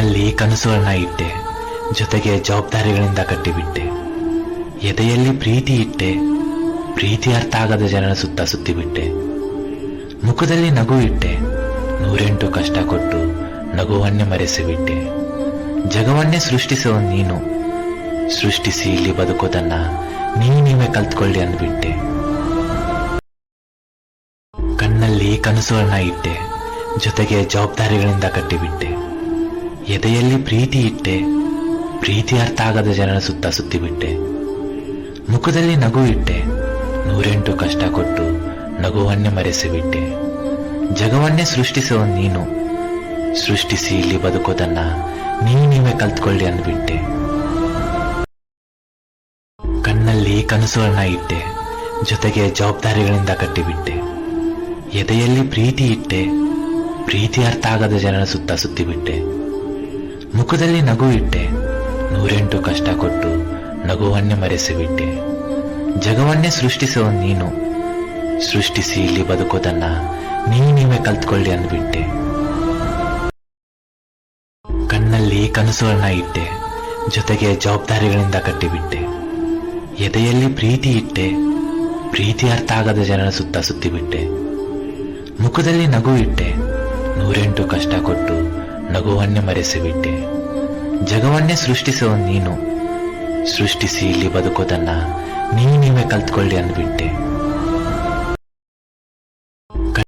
ಕಣ್ಣಲ್ಲಿ ಕನಸುಗಳನ್ನ ಇಟ್ಟೆ, ಜೊತೆಗೆ ಜವಾಬ್ದಾರಿಗಳಿಂದ ಕಟ್ಟಿಬಿಟ್ಟೆ. ಎದೆಯಲ್ಲಿ ಪ್ರೀತಿ ಇಟ್ಟೆ, ಪ್ರೀತಿ ಅರ್ಥ ಆಗದ ಜನರ ಸುತ್ತ ಸುತ್ತಿಬಿಟ್ಟೆ. ಮುಖದಲ್ಲಿ ನಗು ಇಟ್ಟೆ, 108 ಕಷ್ಟ ಕೊಟ್ಟು ನಗುವನ್ನೇ ಮರೆಸಿಬಿಟ್ಟೆ. ಜಗವನ್ನೇ ಸೃಷ್ಟಿಸುವ ನೀನು, ಸೃಷ್ಟಿಸಿ ಇಲ್ಲಿ ಬದುಕೋದನ್ನ ನೀವೇ ಕಲ್ತ್ಕೊಳ್ಳಿ ಅಂದ್ಬಿಟ್ಟೆ. ಕಣ್ಣಲ್ಲಿ ಕನಸುಗಳನ್ನ ಇಟ್ಟೆ, ಜೊತೆಗೆ ಜವಾಬ್ದಾರಿಗಳಿಂದ ಕಟ್ಟಿಬಿಟ್ಟೆ. ಎದೆಯಲ್ಲಿ ಪ್ರೀತಿ ಇಟ್ಟೆ, ಪ್ರೀತಿ ಅರ್ಥ ಆಗದ ಜನರ ಸುತ್ತ ಸುತ್ತಿಬಿಟ್ಟೆ. ಮುಖದಲ್ಲಿ ನಗು ಇಟ್ಟೆ, 108 ಕಷ್ಟ ಕೊಟ್ಟು ನಗುವನ್ನೇ ಮರೆಸಿಬಿಟ್ಟೆ. ಜಗವನ್ನೇ ಸೃಷ್ಟಿಸುವ ನೀನು, ಸೃಷ್ಟಿಸಿ ಇಲ್ಲಿ ಬದುಕೋದನ್ನ ನೀವೇ ಕಲ್ತ್ಕೊಳ್ಳಿ ಅಂದ್ಬಿಟ್ಟೆ. ಕಣ್ಣಲ್ಲಿ ಕನಸುಗಳನ್ನ ಇಟ್ಟೆ, ಜೊತೆಗೆ ಜವಾಬ್ದಾರಿಗಳಿಂದ ಕಟ್ಟಿಬಿಟ್ಟೆ. ಎದೆಯಲ್ಲಿ ಪ್ರೀತಿ ಇಟ್ಟೆ, ಪ್ರೀತಿ ಅರ್ಥ ಆಗದ ಜನರ ಸುತ್ತ ಸುತ್ತಿಬಿಟ್ಟೆ. ಮುಖದಲ್ಲಿ ನಗು ಇಟ್ಟೆ, 108 ಕಷ್ಟ ಕೊಟ್ಟು ನಗುವನ್ನೇ ಮರೆಸಿಬಿಟ್ಟೆ. ಜಗವನ್ನೇ ಸೃಷ್ಟಿಸುವ ನೀನು, ಸೃಷ್ಟಿಸಿ ಇಲ್ಲಿ ಬದುಕೋದನ್ನ ನೀವೇ ಕಲ್ತ್ಕೊಳ್ಳಿ ಅಂದ್ಬಿಟ್ಟೆ. ಕಣ್ಣಲ್ಲಿ ಕನಸುಗಳನ್ನ ಇಟ್ಟೆ, ಜೊತೆಗೆ ಜವಾಬ್ದಾರಿಗಳಿಂದ ಕಟ್ಟಿಬಿಟ್ಟೆ. ಎದೆಯಲ್ಲಿ ಪ್ರೀತಿ ಇಟ್ಟೆ, ಪ್ರೀತಿ ಅರ್ಥ ಆಗದ ಜನರ ಸುತ್ತ ಸುತ್ತಿಬಿಟ್ಟೆ. ಮುಖದಲ್ಲಿ ನಗು ಇಟ್ಟೆ, 108 ಕಷ್ಟ ಕೊಟ್ಟು ನಗುವನ್ನೇ ಮರೆಸಿಬಿಟ್ಟೆ. ಜಗವನ್ನೇ ಸೃಷ್ಟಿಸುವ ನೀನು, ಸೃಷ್ಟಿಸಿ ಇಲ್ಲಿ ಬದುಕೋದನ್ನ ನೀವೇ ಕಲ್ತ್ಕೊಳ್ಳಿ ಅಂದ್ಬಿಟ್ಟೆ.